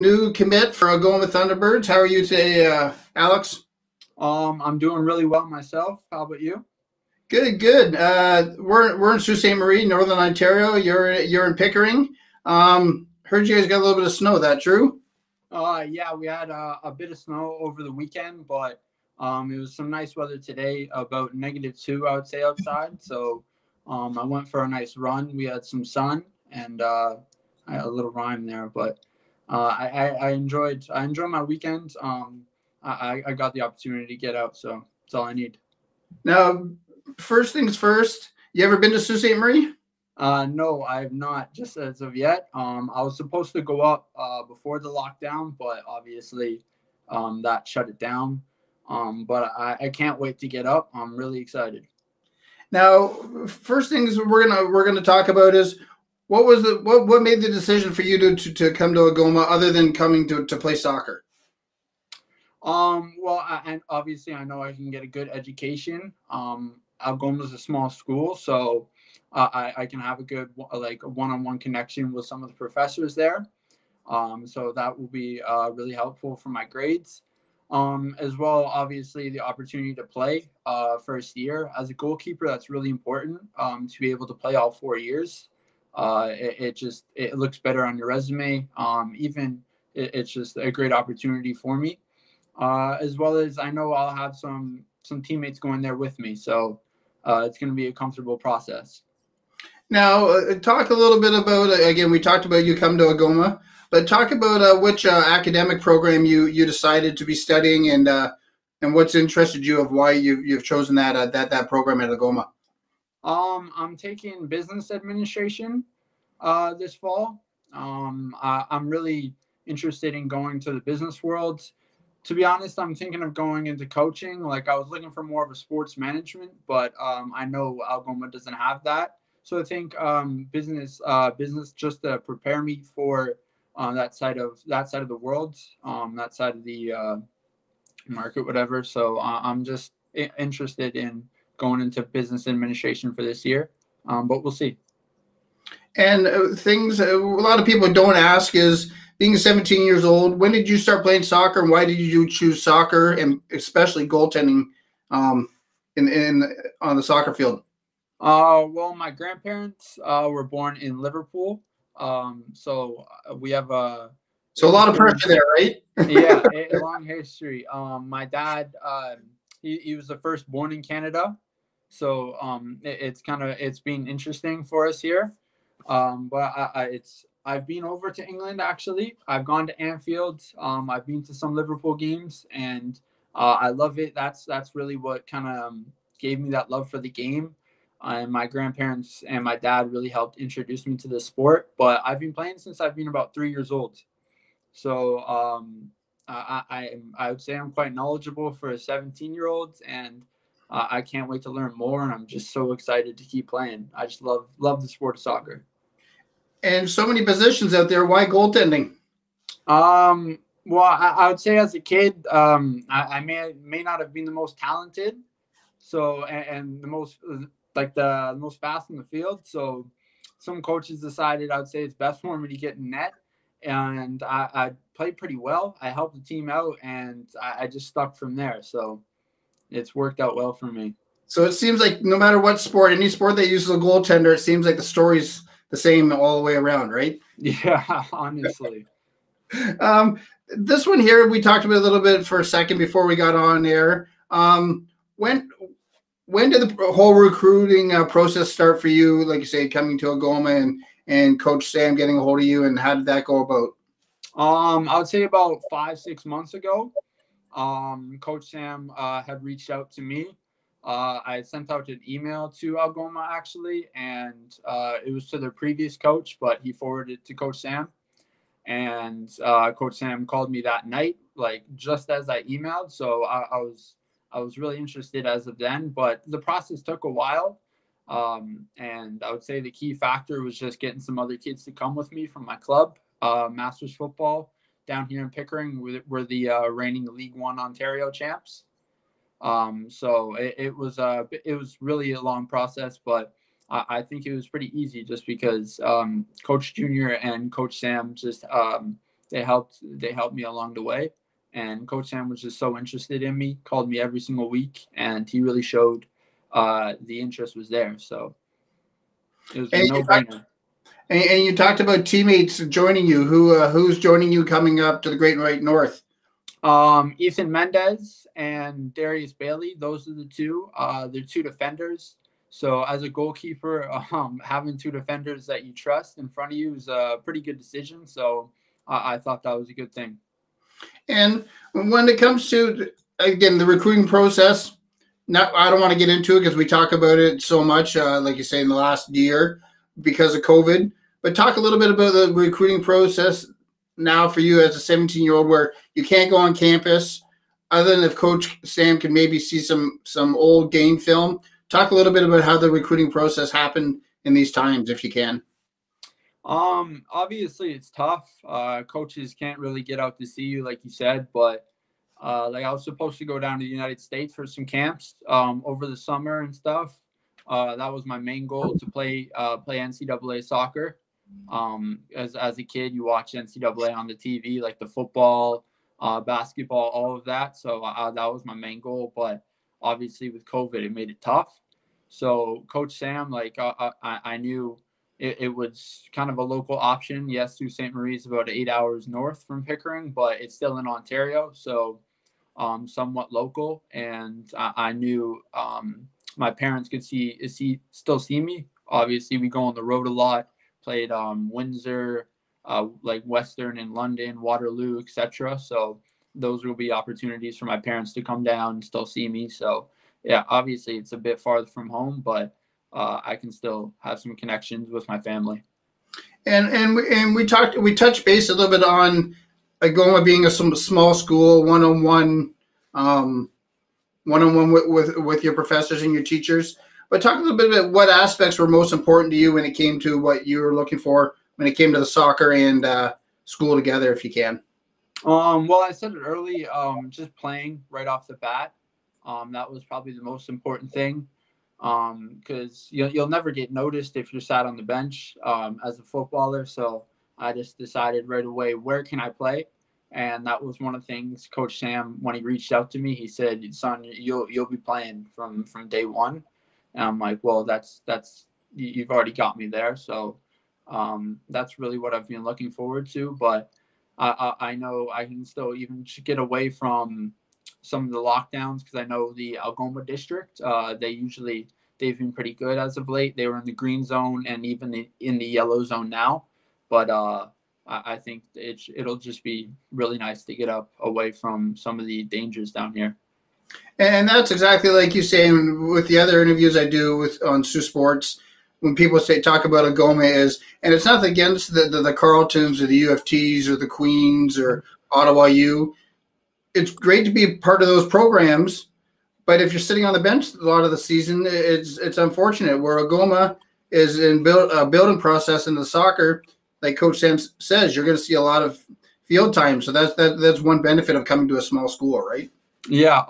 new commit for Algoma Thunderbirds. How are you today, Alex? I'm doing really well myself. How about you? Good, good. We're in Sault Ste Marie, Northern Ontario. You're in Pickering. Heard you guys got a little bit of snow. That true? Yeah, we had a bit of snow over the weekend, but it was some nice weather today, about -2, I would say, outside. So I went for a nice run. We had some sun and I had a little rhyme there, but I enjoyed my weekend. I got the opportunity to get out, so that's all I need. Now, first things first. You ever been to Sault Ste Marie? No, I have not just as of yet. I was supposed to go up before the lockdown, but obviously that shut it down. But I can't wait to get up. I'm really excited. Now, first things we're gonna talk about is what made the decision for you to come to Algoma other than coming to play soccer? Well, and obviously I know I can get a good education. Algoma's a small school, so I can have a good like a one-on-one connection with some of the professors there. So that will be really helpful for my grades. As well, obviously, the opportunity to play first year as a goalkeeper, that's really important to be able to play all 4 years. It looks better on your resume. It's just a great opportunity for me. As well as I know I'll have some teammates going there with me, so it's going to be a comfortable process. Now, talk a little bit about again. We talked about you come to Algoma, but talk about which academic program you decided to be studying and what's interested you of why you've chosen that program at Algoma. I'm taking business administration this fall. I'm really interested in going to the business world. To be honest, I'm thinking of going into coaching. Like I was looking for more of a sports management, but I know Algoma doesn't have that. So I think business just to prepare me for that side of the world, that side of the market, whatever. So I'm just interested in going into business administration for this year, but we'll see. And things a lot of people don't ask is being 17 years old. When did you start playing soccer, and why did you choose soccer and especially goaltending um, in on the soccer field? Well, my grandparents were born in Liverpool, so we have a So a lot of pressure experience. there, right? Yeah, a long history. My dad, he was the first born in Canada, so it's been interesting for us here. But I've been over to England actually. I've gone to Anfield. I've been to some Liverpool games, and I love it. That's really what kind of gave me that love for the game. And my grandparents and my dad really helped introduce me to the sport. But I've been playing since I've been about 3 years old. So I would say I'm quite knowledgeable for a 17-year-old, and I can't wait to learn more. And I'm just so excited to keep playing. I just love the sport of soccer. And so many positions out there. Why goaltending? Well, I would say as a kid, I may not have been the most talented, so and the most like the most fast in the field. So some coaches decided I would say it's best for me to get in net, and I played pretty well. I helped the team out, and I just stuck from there. So it's worked out well for me. So it seems like no matter what sport, any sport that uses a goaltender, it seems like the story's the same all the way around, right? Yeah, honestly. Um, this one here we talked about a little bit for a second before we got on air. When when did the whole recruiting process start for you? Like you say, coming to Algoma and Coach Sam getting a hold of you, and how did that go about? I would say about 5 6 months ago. Coach Sam had reached out to me. I sent out an email to Algoma actually, and it was to their previous coach, but he forwarded it to Coach Sam. And Coach Sam called me that night, like just as I emailed. So I was really interested as of then, but the process took a while. And I would say the key factor was just getting some other kids to come with me from my club, Masters Football, down here in Pickering. We're the reigning League One Ontario champs. So it was really a long process, but I think it was pretty easy just because Coach Junior and Coach Sam just they helped me along the way. And Coach Sam was just so interested in me, called me every single week, and he really showed the interest was there. So it was a no-brainer. And you talked about teammates joining you. Who's joining you coming up to the Great White North? Ethan Mendez and Darius Bailey. Those are the two. They're two defenders. So as a goalkeeper, having two defenders that you trust in front of you is a pretty good decision. So I thought that was a good thing. And when it comes to, again, the recruiting process, I don't want to get into it because we talk about it so much, like you say, in the last year because of COVID. But talk a little bit about the recruiting process now for you as a 17-year-old where you can't go on campus other than if Coach Sam can maybe see some old game film. Talk a little bit about how the recruiting process happened in these times, if you can. Obviously it's tough. Coaches can't really get out to see you, like you said, but like I was supposed to go down to the United States for some camps over the summer and stuff. That was my main goal, to play NCAA soccer. As a kid, you watch NCAA on the TV, like the football, basketball, all of that. So that was my main goal. But obviously with COVID, it made it tough. So Coach Sam, like I knew it was kind of a local option. Yes, Sault Ste Marie is about 8 hours north from Pickering, but it's still in Ontario. So somewhat local. And I knew my parents could still see me. Obviously, we go on the road a lot. Played Windsor, like Western in London, Waterloo, etc. So those will be opportunities for my parents to come down and still see me. So yeah, obviously it's a bit farther from home, but I can still have some connections with my family. And we touched base a little bit on Algoma being a small school, one-on-one with your professors and your teachers. But talk a little bit about what aspects were most important to you when it came to what you were looking for when it came to the soccer and school together, if you can. Well, I said it early, just playing right off the bat. That was probably the most important thing, because you'll never get noticed if you're sat on the bench as a footballer. So I just decided right away, where can I play? And that was one of the things Coach Sam, when he reached out to me, he said, "Son, you'll be playing from day one." And I'm like, well, that's you've already got me there. So that's really what I've been looking forward to. But I know I can still even get away from some of the lockdowns, because I know the Algoma district, they've been pretty good as of late. They were in the green zone and even in the yellow zone now. But I think it'll just be really nice to get up away from some of the dangers down here. And that's exactly like you say with the other interviews I do on Sioux Sports. When people talk about Algoma and it's not against the Carltons or the UFTs or the Queens or Ottawa U. It's great to be part of those programs, but if you're sitting on the bench a lot of the season, it's unfortunate. Where Algoma is in building process in the soccer, like Coach Sam says, you're going to see a lot of field time. So that's one benefit of coming to a small school, right? Yeah.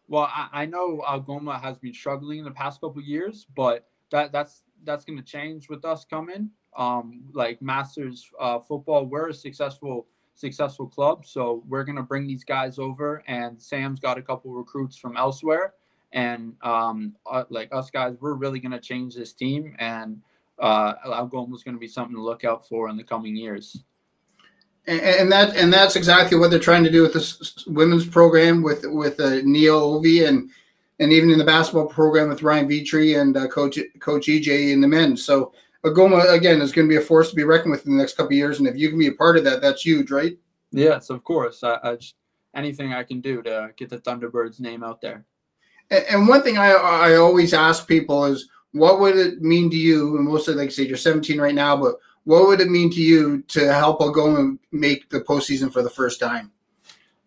Well, I know Algoma has been struggling in the past couple of years, but that's going to change with us coming. Like Masters football, we're a successful club, so we're going to bring these guys over. And Sam's got a couple recruits from elsewhere, and like us guys, we're really going to change this team. And Algoma is going to be something to look out for in the coming years. And that's exactly what they're trying to do with this women's program with Neil Ovi and even in the basketball program with Ryan Vitry and Coach EJ in the men. So Algoma again is going to be a force to be reckoned with in the next couple of years, and if you can be a part of that, that's huge, right? Yes, of course. I anything I can do to get the Thunderbirds name out there. And one thing I always ask people is, what would it mean to you? And mostly, like I said, you're 17 right now, but what would it mean to you to help Algoma make the postseason for the first time?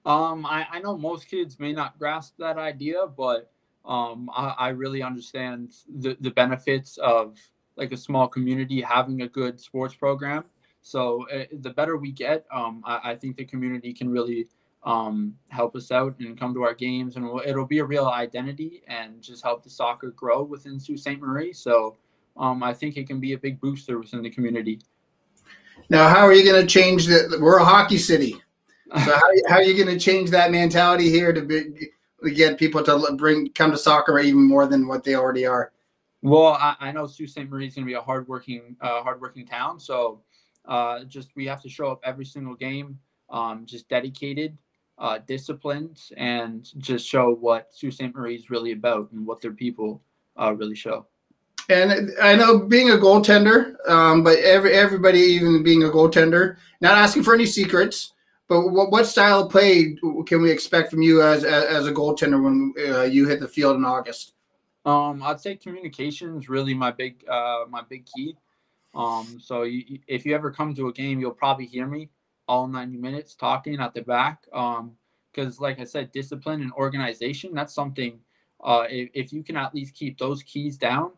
I know most kids may not grasp that idea, but I really understand the benefits of like a small community having a good sports program. So the better we get, I think the community can really help us out and come to our games, and it'll be a real identity and just help the soccer grow within Sault Ste. Marie. So I think it can be a big booster within the community. Now, how are you going to change that? We're a hockey city. So how are you going to change that mentality here to get people to come to soccer even more than what they already are? Well, I know Sault Ste. Marie is going to be a hardworking town. So just we have to show up every single game, just dedicated, disciplined, and just show what Sault Ste. Marie is really about and what their people really show. And I know being a goaltender, but everybody, even being a goaltender, not asking for any secrets, but what style of play can we expect from you as a goaltender when you hit the field in August? I'd say communication is really my big key. So if you ever come to a game, you'll probably hear me all 90 minutes talking at the back. Because like I said, discipline and organization, that's something, if you can at least keep those keys down,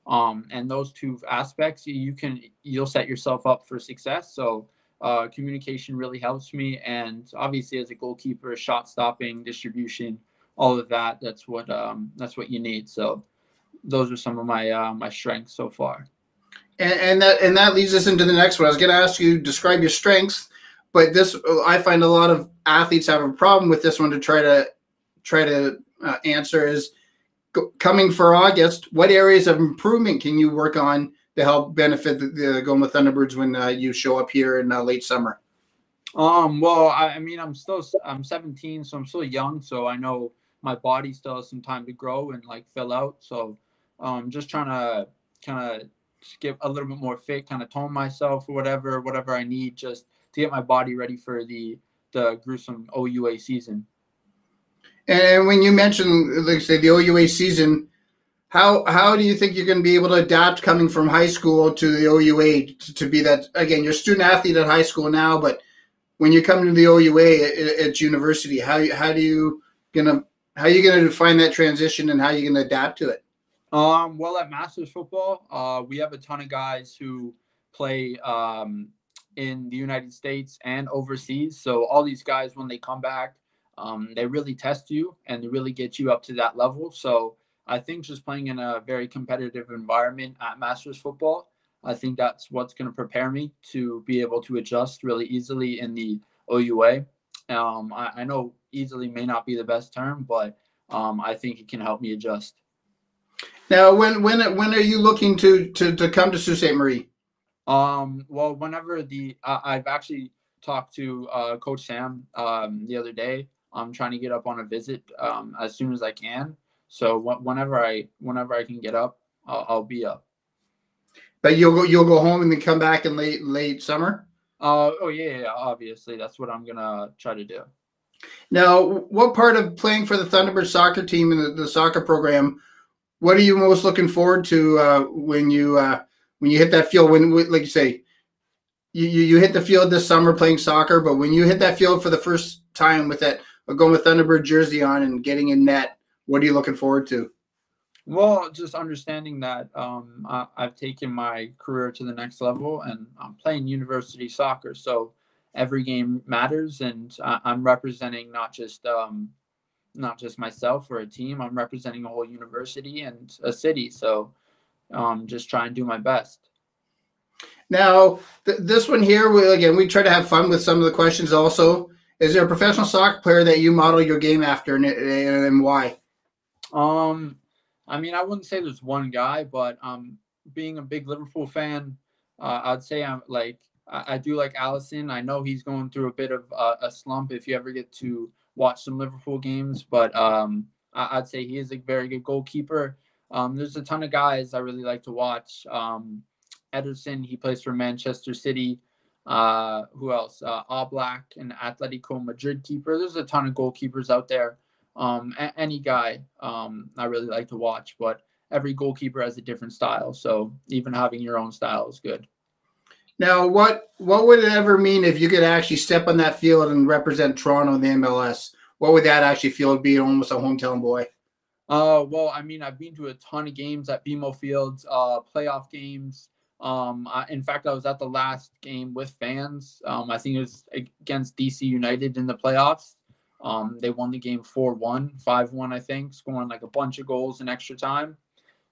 and those two aspects, you'll set yourself up for success. So communication really helps me. And obviously as a goalkeeper, shot stopping, distribution, all of that, that's what you need. So those are some of my strengths so far. And that leads us into the next one. I was going to ask you describe your strengths, but this I find a lot of athletes have a problem with this one to try to answer is coming for August. What areas of improvement can you work on to help benefit the Algoma Thunderbirds when you show up here in late summer? Well, I mean, I'm 17, so I'm still young. So I know my body still has some time to grow and like fill out. So just trying to kind of get a little bit more fit, kind of tone myself or whatever I need just to get my body ready for the gruesome OUA season. And when you mentioned, like say, the OUA season, how do you think you're going to be able to adapt coming from high school to the OUA to be that, again, you're a student athlete at high school now, but when you come to the OUA at university, how are you going to find that transition and how are you going to adapt to it? Well, at Masters football, we have a ton of guys who play in the United States and overseas. So all these guys, when they come back, they really test you and they really get you up to that level. So I think just playing in a very competitive environment at Masters football, I think that's what's going to prepare me to be able to adjust really easily in the OUA. I know easily may not be the best term, but I think it can help me adjust. Now, when are you looking to come to Sault Ste. Marie? Well, whenever I've actually talked to Coach Sam the other day. I'm trying to get up on a visit as soon as I can. So whenever I can get up, I'll be up. But you'll go home and then come back in late summer? Oh yeah, obviously that's what I'm gonna try to do. Now, what part of playing for the Thunderbird soccer team and the soccer program, what are you most looking forward to when you hit that field? When, like you say, you hit the field this summer playing soccer, but when you hit that field for the first time with that Algoma Thunderbird jersey on and getting in net, what are you looking forward to? Well, just understanding that I've taken my career to the next level and I'm playing university soccer. So every game matters, and I'm representing not just myself or a team. I'm representing a whole university and a city. So just try and do my best. Now, this one here, we try to have fun with some of the questions also. Is there a professional soccer player that you model your game after, and why? I mean, I wouldn't say there's one guy, but being a big Liverpool fan, I'd say I do like Alisson. I know he's going through a bit of a slump if you ever get to watch some Liverpool games, but I'd say he is a very good goalkeeper. There's a ton of guys I really like to watch. Ederson, he plays for Manchester City. Who else? Oblak, an Atletico Madrid keeper. There's a ton of goalkeepers out there. Any guy I really like to watch, but every goalkeeper has a different style. So even having your own style is good. Now, what would it ever mean if you could actually step on that field and represent Toronto in the MLS? What would that actually feel, being almost a hometown boy? Well, I mean, I've been to a ton of games at BMO Fields, playoff games. In fact, I was at the last game with fans. I think it was against DC United in the playoffs. They won the game 4-1, 5-1, I think, scoring like a bunch of goals in extra time.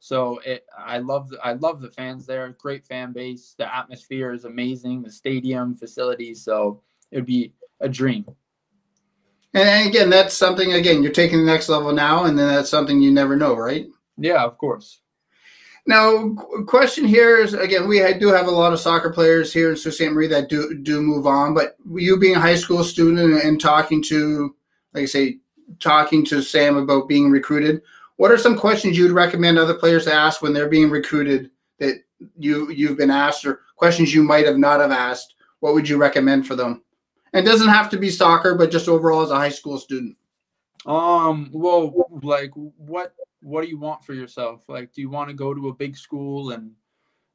So I love the fans there. Great fan base. The atmosphere is amazing. The stadium facilities. So it would be a dream. And again, that's something. Again, you're taking the next level now, and then that's something you never know, right? Yeah, of course. Now, question here is, again, we do have a lot of soccer players here in Sault Ste. Marie that do move on, but you being a high school student and talking to, like I say, talking to Sam about being recruited, what are some questions you'd recommend other players to ask when they're being recruited that you've been asked, or questions you might have not have asked? What would you recommend for them? And it doesn't have to be soccer, but just overall as a high school student. Well, like what do you want for yourself? Like, do you want to go to a big school and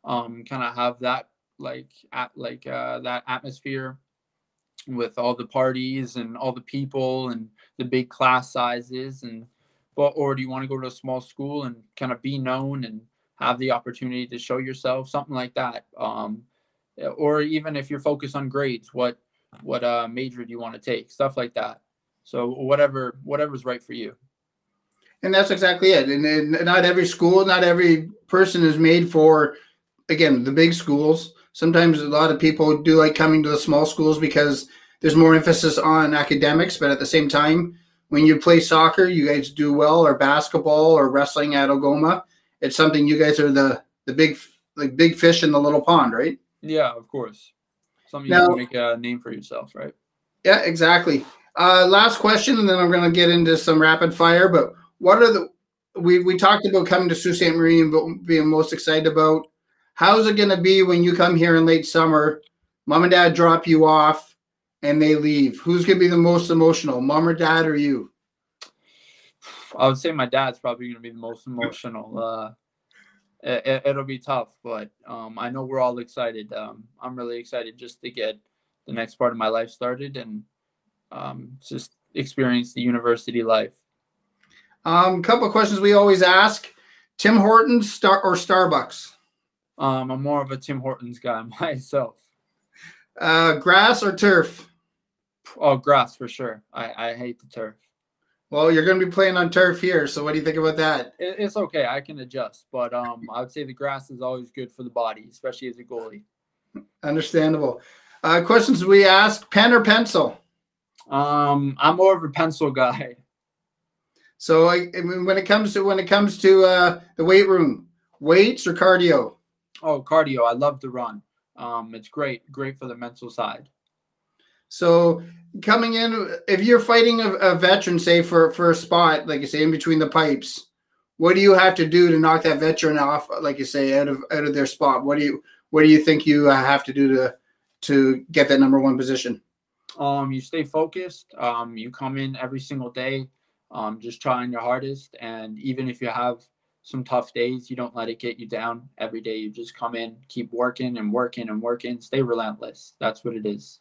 kind of have that that atmosphere with all the parties and all the people and the big class sizes, or do you want to go to a small school and kind of be known and have the opportunity to show yourself, something like that? Or even if you're focused on grades, what major do you want to take? Stuff like that. So whatever's right for you. And that's exactly it. And not every school, not every person is made for, again, the big schools. Sometimes a lot of people do like coming to the small schools because there's more emphasis on academics. But at the same time, when you play soccer, you guys do well, or basketball or wrestling at Algoma. It's something you guys are the big fish in the little pond, right? Yeah, of course. Something you can make a name for yourself, right? Yeah, exactly. Last question, and then I'm going to get into some rapid fire. But what are we talked about coming to Sault Ste. Marie and being most excited about. How's it going to be when you come here in late summer, mom and dad drop you off, and they leave? Who's going to be the most emotional, mom or dad or you? I would say my dad's probably going to be the most emotional. It'll be tough, but I know we're all excited. I'm really excited just to get the next part of my life started and just experience the university life. Couple of questions we always ask: Tim Hortons or Starbucks? I'm more of a Tim Hortons guy myself. Grass or turf? Oh, grass for sure. I hate the turf. Well, you're going to be playing on turf here, so what do you think about that? It's okay. I can adjust, but I would say the grass is always good for the body, especially as a goalie. Understandable. Questions we ask: pen or pencil? I'm more of a pencil guy. So when it comes to the weight room, weights or cardio? Oh, cardio. I love to run. It's great for the mental side. So coming in, if you're fighting a veteran, say for a spot, like you say, in between the pipes, what do you have to do to knock that veteran off, like you say, out of their spot? What do you think you have to do to get that number one position? You stay focused. You come in every single day, just trying your hardest, and even if you have some tough days, you don't let it get you down. Every day you just come in, keep working and working and working. Stay relentless. That's what it is.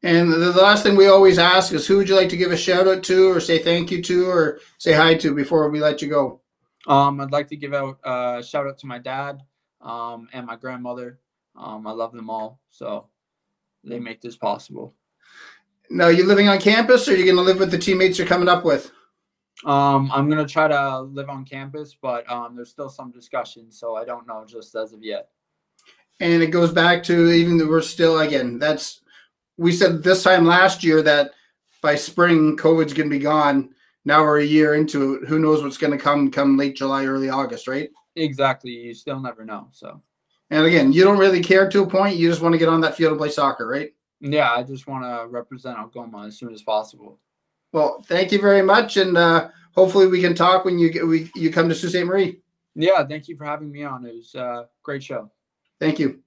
And the last thing we always ask is, who would you like to give a shout out to, or say thank you to, or say hi to before we let you go? I'd like to give out a shout out to my dad and my grandmother. I love them all, so they make this possible. Now, you living on campus, or are you going to live with the teammates you're coming up with? I'm going to try to live on campus, but there's still some discussion, so I don't know just as of yet. And it goes back to, even though we're still, again, we said this time last year that by spring, COVID's going to be gone. Now we're a year into it. Who knows what's going to come late July, early August, right? Exactly. You still never know. So. And again, you don't really care to a point. You just want to get on that field and play soccer, right? Yeah, I just want to represent Algoma as soon as possible. Well, thank you very much, and hopefully we can talk when you come to Sault Ste. Marie. Yeah, thank you for having me on. It was a great show. Thank you.